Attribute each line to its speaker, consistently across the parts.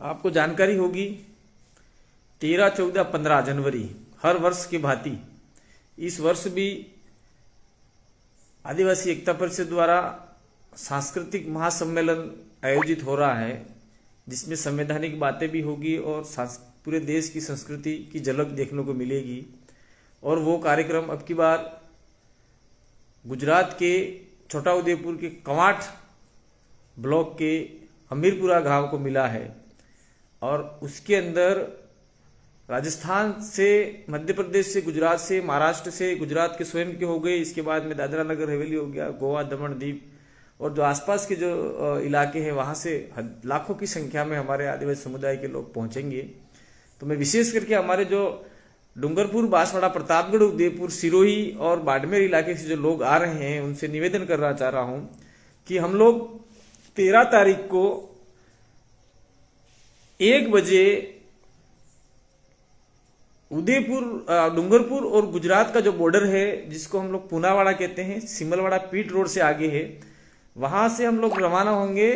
Speaker 1: आपको जानकारी होगी 13, 14, 15 जनवरी हर वर्ष की भांति इस वर्ष भी आदिवासी एकता परिषद द्वारा सांस्कृतिक महासम्मेलन आयोजित हो रहा है, जिसमें संवैधानिक बातें भी होगी और पूरे देश की संस्कृति की झलक देखने को मिलेगी। और वो कार्यक्रम अब की बार गुजरात के छोटा उदेपुर के कवांट ब्लॉक के हमीरपुरा गांव को मिला है और उसके अंदर राजस्थान से, मध्य प्रदेश से, गुजरात से, महाराष्ट्र से, गुजरात के स्वयं के हो गए, इसके बाद में दादरा नगर हवेली हो गया, गोवा, दमन दीप और जो आसपास के जो इलाके हैं वहां से लाखों की संख्या में हमारे आदिवासी समुदाय के लोग पहुंचेंगे। तो मैं विशेष करके हमारे जो डूंगरपुर, बांसवाड़ा, प्रतापगढ़, उदयपुर, सिरोही और बाड़मेर इलाके से जो लोग आ रहे हैं उनसे निवेदन करना चाह रहा हूं कि हम लोग 13 तारीख को 1 बजे उदयपुर, डूंगरपुर और गुजरात का जो बॉर्डर है जिसको हम लोग पूनावाड़ा कहते हैं, सिमलवाड़ा पीट रोड से आगे है, वहां से हम लोग रवाना होंगे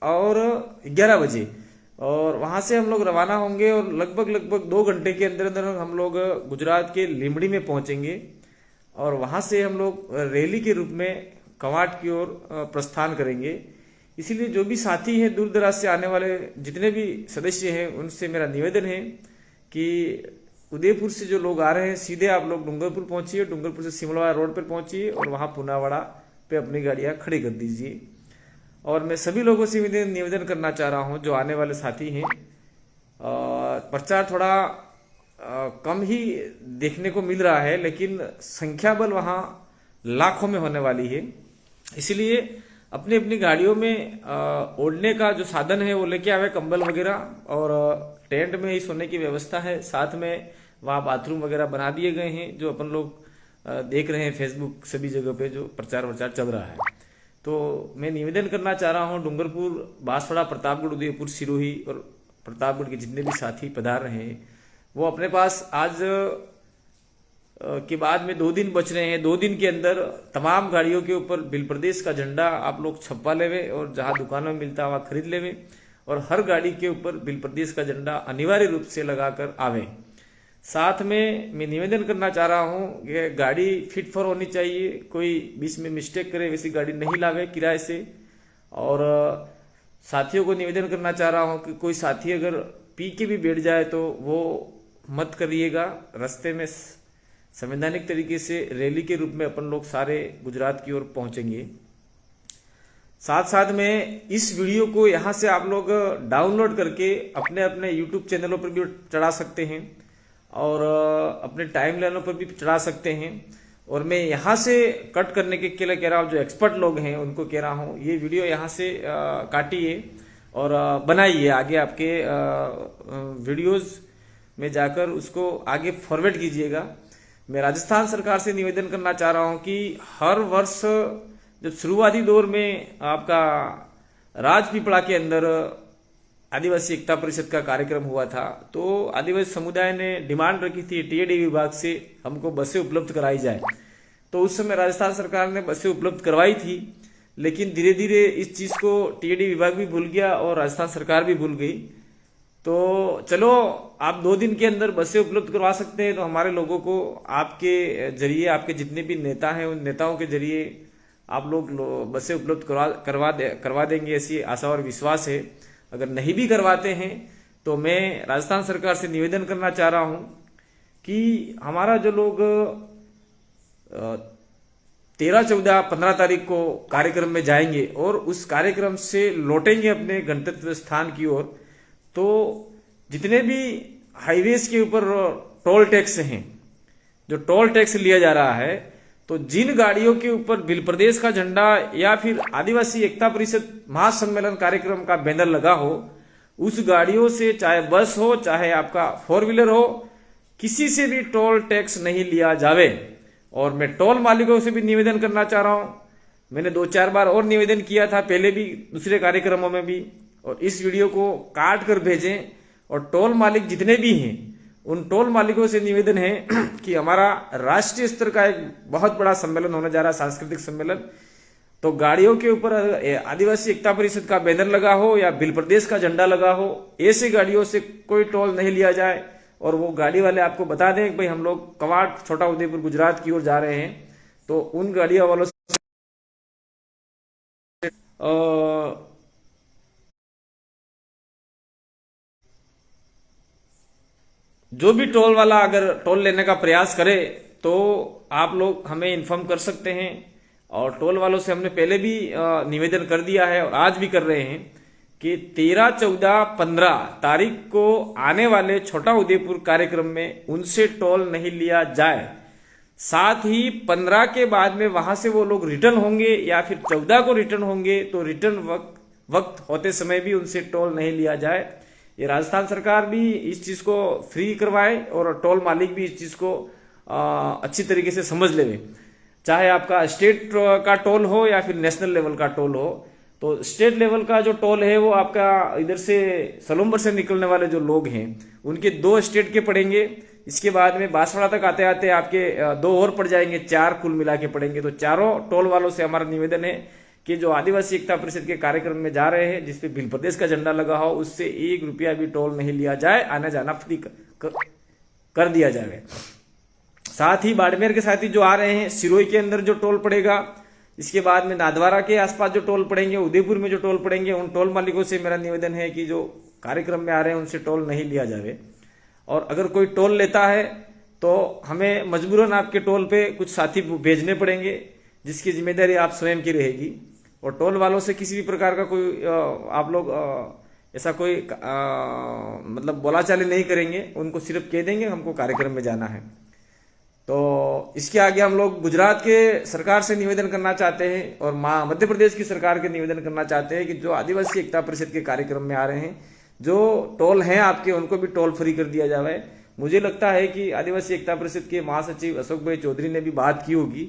Speaker 1: और 11 बजे और वहां से हम लोग रवाना होंगे और लगभग 2 घंटे के अंदर अंदर हम लोग गुजरात के लीमड़ी में पहुंचेंगे और वहां से हम लोग रैली के रूप में कवांट की ओर प्रस्थान करेंगे। इसीलिए जो भी साथी हैं, दूर दराज से आने वाले जितने भी सदस्य हैं, उनसे मेरा निवेदन है कि उदयपुर से जो लोग आ रहे हैं सीधे आप लोग डूंगरपुर पहुंचिए, डूंगरपुर से सिमलवाड़ा रोड पर पहुंचिए और वहां पूनावाड़ा पे अपनी गाड़ियां खड़ी कर दीजिए। और मैं सभी लोगों से निवेदन करना चाह रहा हूं जो आने वाले साथी हैं, प्रचार थोड़ा कम ही देखने को मिल रहा है लेकिन संख्या बल वहां लाखों में होने वाली है। इसलिए अपनी अपनी गाड़ियों में ओढ़ने का जो साधन है वो लेके आवे, कंबल वगैरह, और टेंट में ही सोने की व्यवस्था है। साथ में वहां बाथरूम वगैरह बना दिए गए हैं जो अपन लोग देख रहे हैं फेसबुक सभी जगह पे जो प्रचार चल रहा है। तो मैं निवेदन करना चाह रहा हूं डूंगरपुर, बांसवाड़ा, प्रतापगढ़, उदयपुर, सिरोही और प्रतापगढ़ के जितने भी साथी पधार रहे हैं वो अपने पास आज के बाद में 2 दिन बच रहे हैं। 2 दिन के अंदर तमाम गाड़ियों के ऊपर बिल प्रदेश का झंडा आप लोग छपवा लेवे और जहां दुकानों में मिलता है वहां खरीद लेवे और हर गाड़ी के ऊपर बिल प्रदेश का झंडा अनिवार्य रूप से लगाकर आवे। साथ में मैं निवेदन करना चाह रहा हूं कि गाड़ी फिट फॉर होनी चाहिए, कोई बीच में मिस्टेक करे वैसी गाड़ी नहीं लावे किराए से। और साथियों को निवेदन करना चाह रहा हूं कि कोई साथी अगर पी के भी बैठ जाए तो वो मत करिएगा। रास्ते में संवैधानिक तरीके से रैली के रूप में अपन लोग सारे गुजरात की ओर पहुंचेंगे। साथ साथ में इस वीडियो को यहां से आप लोग डाउनलोड करके अपने अपने यूट्यूब चैनलों पर भी चढ़ा सकते हैं और अपने टाइम लाइनों पर भी चढ़ा सकते हैं। और मैं यहां से कट करने के लिए कह रहा हूं, जो एक्सपर्ट लोग हैं उनको कह रहा हूं ये वीडियो यहां से काटिए और बनाइए, आगे आपके वीडियोस में जाकर उसको आगे फॉरवर्ड कीजिएगा। मैं राजस्थान सरकार से निवेदन करना चाह रहा हूं कि हर वर्ष जब शुरुआती दौर में आपका राजपीपला के अंदर आदिवासी एकता परिषद का कार्यक्रम हुआ था तो आदिवासी समुदाय ने डिमांड रखी थी टीएडी विभाग से हमको बसें उपलब्ध कराई जाए। तो उस समय राजस्थान सरकार ने बसें उपलब्ध करवाई थी, लेकिन धीरे धीरे इस चीज को टीएडी विभाग भी भूल गया और राजस्थान सरकार भी भूल गई। तो चलो आप 2 दिन के अंदर बसें उपलब्ध करवा सकते हैं तो हमारे लोगों को आपके जरिए, आपके जितने भी नेता हैं उन नेताओं के जरिए आप लोग बसें उपलब्ध करवा देंगे, ऐसी आशा और विश्वास है। अगर नहीं भी करवाते हैं तो मैं राजस्थान सरकार से निवेदन करना चाह रहा हूं कि हमारा जो लोग 13, 14, 15 तारीख को कार्यक्रम में जाएंगे और उस कार्यक्रम से लौटेंगे अपने गंतव्य स्थान की ओर, तो जितने भी हाईवेज के ऊपर टोल टैक्स हैं, जो टोल टैक्स लिया जा रहा है, तो जिन गाड़ियों के ऊपर बिल प्रदेश का झंडा या फिर आदिवासी एकता परिषद महासम्मेलन कार्यक्रम का बैनर लगा हो, उस गाड़ियों से, चाहे बस हो चाहे आपका 4 व्हीलर हो, किसी से भी टोल टैक्स नहीं लिया जावे। और मैं टोल मालिकों से भी निवेदन करना चाह रहा हूं, मैंने 2-4 बार और निवेदन किया था पहले भी, दूसरे कार्यक्रमों में भी, और इस वीडियो को काट कर भेजें। और टोल मालिक जितने भी हैं उन टोल मालिकों से निवेदन है कि हमारा राष्ट्रीय स्तर का एक बहुत बड़ा सम्मेलन होने जा रहा है, सांस्कृतिक सम्मेलन, तो गाड़ियों के ऊपर आदिवासी एकता परिषद का बैनर लगा हो या भिल प्रदेश का झंडा लगा हो, ऐसी गाड़ियों से कोई टोल नहीं लिया जाए। और वो गाड़ी वाले आपको बता दें कि भाई हम लोग कवाड़ छोटा उदेपुर गुजरात की ओर जा रहे हैं, तो उन गाड़ियों वालों से जो भी टोल वाला अगर टोल लेने का प्रयास करे तो आप लोग हमें इन्फॉर्म कर सकते हैं। और टोल वालों से हमने पहले भी निवेदन कर दिया है और आज भी कर रहे हैं कि 13, 14, 15 तारीख को आने वाले छोटा उदेपुर कार्यक्रम में उनसे टोल नहीं लिया जाए। साथ ही 15 के बाद में वहां से वो लोग रिटर्न होंगे या फिर 14 को रिटर्न होंगे, तो रिटर्न वक्त होते समय भी उनसे टोल नहीं लिया जाए। ये राजस्थान सरकार भी इस चीज को फ्री करवाए और टोल मालिक भी इस चीज को अच्छी तरीके से समझ ले। चाहे आपका स्टेट का टोल हो या फिर नेशनल लेवल का टोल हो, तो स्टेट लेवल का जो टोल है वो आपका इधर से सलूम्बर से निकलने वाले जो लोग हैं उनके 2 स्टेट के पड़ेंगे। इसके बाद में बांसवाड़ा तक आते आते आपके 2 और पड़ जाएंगे, 4 कुल मिला के पड़ेंगे। तो चारों टोल वालों से हमारा निवेदन है कि जो आदिवासी एकता परिषद के कार्यक्रम में जा रहे हैं जिसपे भिल प्रदेश का झंडा लगा हो, उससे 1 रुपया भी टोल नहीं लिया जाए, आना जाना फ्री कर दिया जाए। साथ ही बाड़मेर के साथी जो आ रहे हैं, सिरोही के अंदर जो टोल पड़ेगा, इसके बाद में नादवारा के आसपास जो टोल पड़ेंगे, उदयपुर में जो टोल पड़ेंगे, उन टोल मालिकों से मेरा निवेदन है कि जो कार्यक्रम में आ रहे हैं उनसे टोल नहीं लिया जाए। और अगर कोई टोल लेता है तो हमें मजबूरन आपके टोल पे कुछ साथी भेजने पड़ेंगे जिसकी जिम्मेदारी आप स्वयं की रहेगी। और टोल वालों से किसी भी प्रकार का कोई आप लोग ऐसा कोई मतलब बोलाचाली नहीं करेंगे, उनको सिर्फ कह देंगे हमको कार्यक्रम में जाना है। तो इसके आगे हम लोग गुजरात के सरकार से निवेदन करना चाहते हैं और मध्य प्रदेश की सरकार के निवेदन करना चाहते हैं कि जो आदिवासी एकता परिषद के कार्यक्रम में आ रहे हैं, जो टोल हैं आपके, उनको भी टोल फ्री कर दिया जाए। मुझे लगता है कि आदिवासी एकता परिषद के महासचिव अशोक भाई चौधरी ने भी बात की होगी।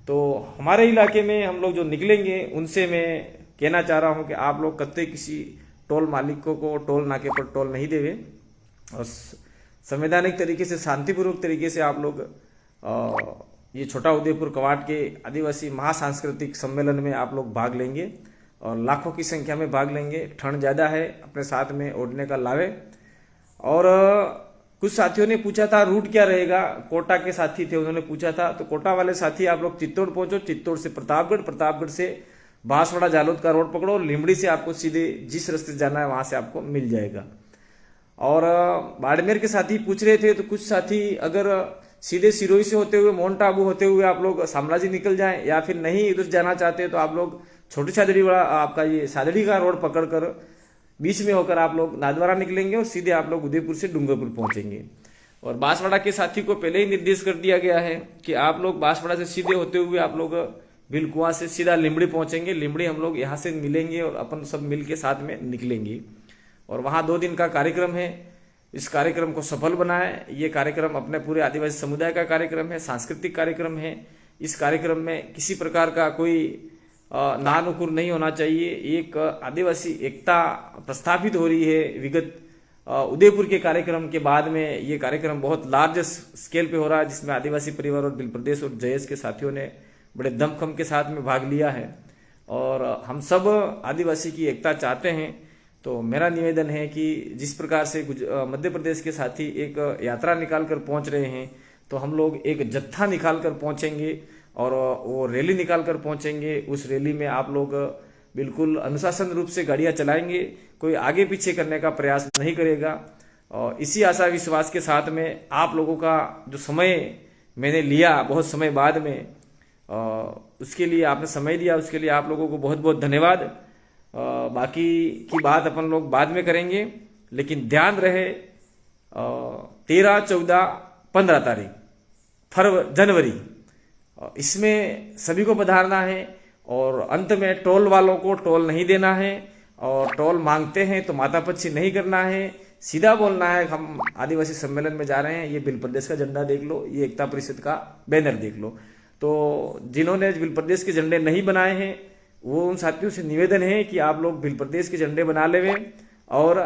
Speaker 1: तो हमारे इलाके में हम लोग जो निकलेंगे उनसे मैं कहना चाह रहा हूं कि आप लोग कतई किसी टोल मालिकों को टोल नाके पर टोल नहीं देवे और संवैधानिक तरीके से, शांतिपूर्वक तरीके से आप लोग ये छोटा उदेपुर कवाड़ के आदिवासी महासांस्कृतिक सम्मेलन में आप लोग भाग लेंगे और लाखों की संख्या में भाग लेंगे। ठंड ज्यादा है, अपने साथ में ओढ़ने का लावे। और कुछ साथियों ने पूछा था रूट क्या रहेगा, कोटा के साथी थे उन्होंने पूछा था, तो कोटा वाले साथी आप लोग चित्तौड़ पहुंचो, चित्तौड़ से प्रतापगढ़, प्रतापगढ़ से बांसवाड़ा जालोद का रोड पकड़ो और लिमड़ी से आपको सीधे जिस रास्ते से जाना है वहां से आपको मिल जाएगा। और बाड़मेर के साथी पूछ रहे थे, तो कुछ साथी अगर सीधे सिरोही से होते हुए माउंट आबू होते हुए आप लोग शामलाजी निकल जाएं या फिर नहीं इधर जाना चाहते हैं तो आप लोग छोटी सादड़ी वाला आपका ये सादड़ी का रोड पकड़कर बीच में होकर आप लोग नादवारा निकलेंगे और सीधे आप लोग उदयपुर से डूंगरपुर पहुंचेंगे। और बांसवाड़ा के साथी को पहले ही निर्देश कर दिया गया है कि आप लोग बांसवाड़ा से सीधे होते हुए आप लोग बिलकुआ से सीधा लिमड़ी पहुंचेंगे। लिमड़ी हम लोग यहाँ से मिलेंगे और अपन सब मिल के साथ में निकलेंगे। और वहाँ 2 दिन का कार्यक्रम है, इस कार्यक्रम को सफल बनाए। ये कार्यक्रम अपने पूरे आदिवासी समुदाय का कार्यक्रम है, सांस्कृतिक कार्यक्रम है। इस कार्यक्रम में किसी प्रकार का कोई नानुकुर नहीं होना चाहिए। एक आदिवासी एकता प्रस्थापित हो रही है विगत उदयपुर के कार्यक्रम के बाद में। ये कार्यक्रम बहुत लार्ज स्केल पे हो रहा है जिसमें आदिवासी परिवार और भिल प्रदेश और जयेश के साथियों ने बड़े दमखम के साथ में भाग लिया है और हम सब आदिवासी की एकता चाहते हैं। तो मेरा निवेदन है कि जिस प्रकार से मध्य प्रदेश के साथी एक यात्रा निकाल कर पहुंच रहे हैं, तो हम लोग एक जत्था निकाल कर पहुंचेंगे और वो रैली निकाल कर पहुंचेंगे। उस रैली में आप लोग बिल्कुल अनुशासन रूप से गाड़ियां चलाएंगे, कोई आगे पीछे करने का प्रयास नहीं करेगा। और इसी आशा विश्वास के साथ में आप लोगों का जो समय मैंने लिया बहुत समय बाद में, उसके लिए आपने समय दिया, उसके लिए आप लोगों को बहुत बहुत धन्यवाद। बाकी की बात अपन लोग बाद में करेंगे, लेकिन ध्यान रहे 13, 14, 15 तारीख जनवरी इसमें सभी को पधारना है। और अंत में टोल वालों को टोल नहीं देना है और टोल मांगते हैं तो माथापच्ची नहीं करना है, सीधा बोलना है हम आदिवासी सम्मेलन में जा रहे हैं। ये भिल प्रदेश का झंडा देख लो, ये एकता परिषद का बैनर देख लो। तो जिन्होंने भिल प्रदेश के झंडे नहीं बनाए हैं वो उन साथियों से निवेदन है कि आप लोग भिल प्रदेश के झंडे बना लेवे और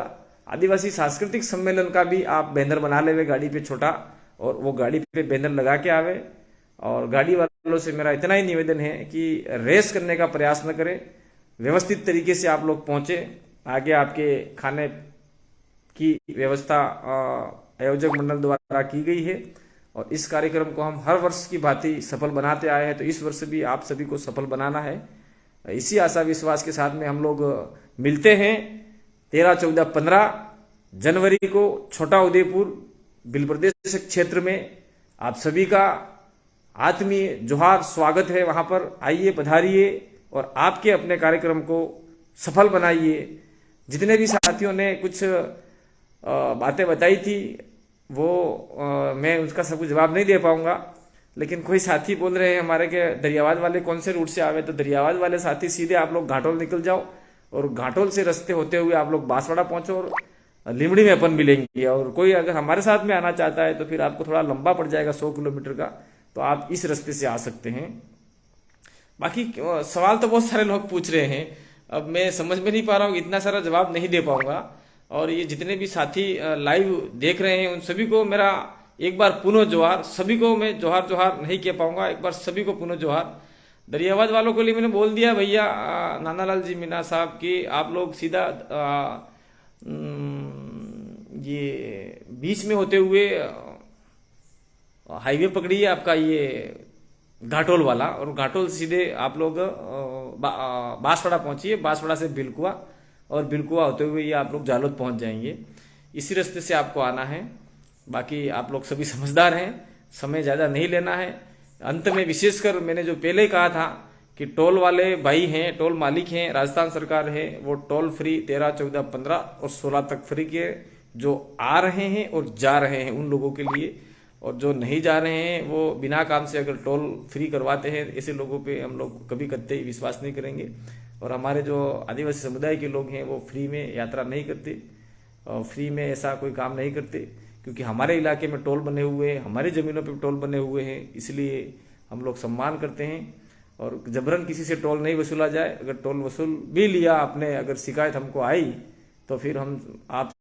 Speaker 1: आदिवासी सांस्कृतिक सम्मेलन का भी आप बैनर बना लेवे गाड़ी पे छोटा, और वो गाड़ी पे बैनर लगा के आवे और गाड़ी वालों से मेरा इतना ही निवेदन है कि रेस करने का प्रयास न करें, व्यवस्थित तरीके से आप लोग पहुंचे। आगे आपके खाने की व्यवस्था आयोजक मंडल द्वारा की गई है और इस कार्यक्रम को हम हर वर्ष की भांति सफल बनाते आए हैं, तो इस वर्ष भी आप सभी को सफल बनाना है। इसी आशा विश्वास के साथ में हम लोग मिलते हैं 13, 14, 15 जनवरी को छोटा उदयपुर बिल प्रदेश क्षेत्र में। आप सभी का आत्मीय जोहार, स्वागत है। वहां पर आइए, पधारिए और आपके अपने कार्यक्रम को सफल बनाइए। जितने भी साथियों ने कुछ बातें बताई थी वो मैं उसका सब कुछ जवाब नहीं दे पाऊंगा, लेकिन कोई साथी बोल रहे हैं हमारे के दरियावाद वाले कौन से रूट से आवे, तो दरियावाद वाले साथी सीधे आप लोग घाटोल निकल जाओ और घाटोल से रास्ते होते हुए आप लोग बांसवाड़ा पहुंचो और लिमड़ी में अपन मिलेंगे। और कोई अगर हमारे साथ में आना चाहता है तो फिर आपको थोड़ा लंबा पड़ जाएगा 100 किलोमीटर का, तो आप इस रास्ते से आ सकते हैं। बाकी सवाल तो बहुत सारे लोग पूछ रहे हैं, अब मैं समझ में नहीं पा रहा हूँ, इतना सारा जवाब नहीं दे पाऊंगा। और ये जितने भी साथी लाइव देख रहे हैं उन सभी को मेरा एक बार पुनः जोहार। सभी को मैं जोहार जोहार नहीं कह पाऊंगा, एक बार सभी को पुनः जोहार। दरियावाद वालों के लिए मैंने बोल दिया भैया नानालाल जी मीना साहब कि आप लोग सीधा ये बीच में होते हुए हाईवे पकड़िए आपका ये घाटोल वाला, और घाटोल सीधे आप लोग बांसवाड़ा पहुंचिए, बांसवाड़ा से बिलकुआ और बिलकुआ होते हुए ये आप लोग जालोद पहुंच जाएंगे। इसी रास्ते से आपको आना है। बाकी आप लोग सभी समझदार हैं, समय ज़्यादा नहीं लेना है। अंत में विशेषकर मैंने जो पहले कहा था कि टोल वाले भाई हैं, टोल मालिक हैं, राजस्थान सरकार है, वो टोल फ्री 13, 14, 15 और 16 तक फ्री के जो आ रहे हैं और जा रहे हैं उन लोगों के लिए, और जो नहीं जा रहे हैं वो बिना काम से अगर टोल फ्री करवाते हैं, ऐसे लोगों पे हम लोग कभी कतई विश्वास नहीं करेंगे। और हमारे जो आदिवासी समुदाय के लोग हैं वो फ्री में यात्रा नहीं करते और फ्री में ऐसा कोई काम नहीं करते, क्योंकि हमारे इलाके में टोल बने हुए हैं, हमारी ज़मीनों पे टोल बने हुए हैं, इसलिए हम लोग सम्मान करते हैं और जबरन किसी से टोल नहीं वसूला जाए। अगर टोल वसूल भी लिया आपने, अगर शिकायत हमको आई तो फिर हम आप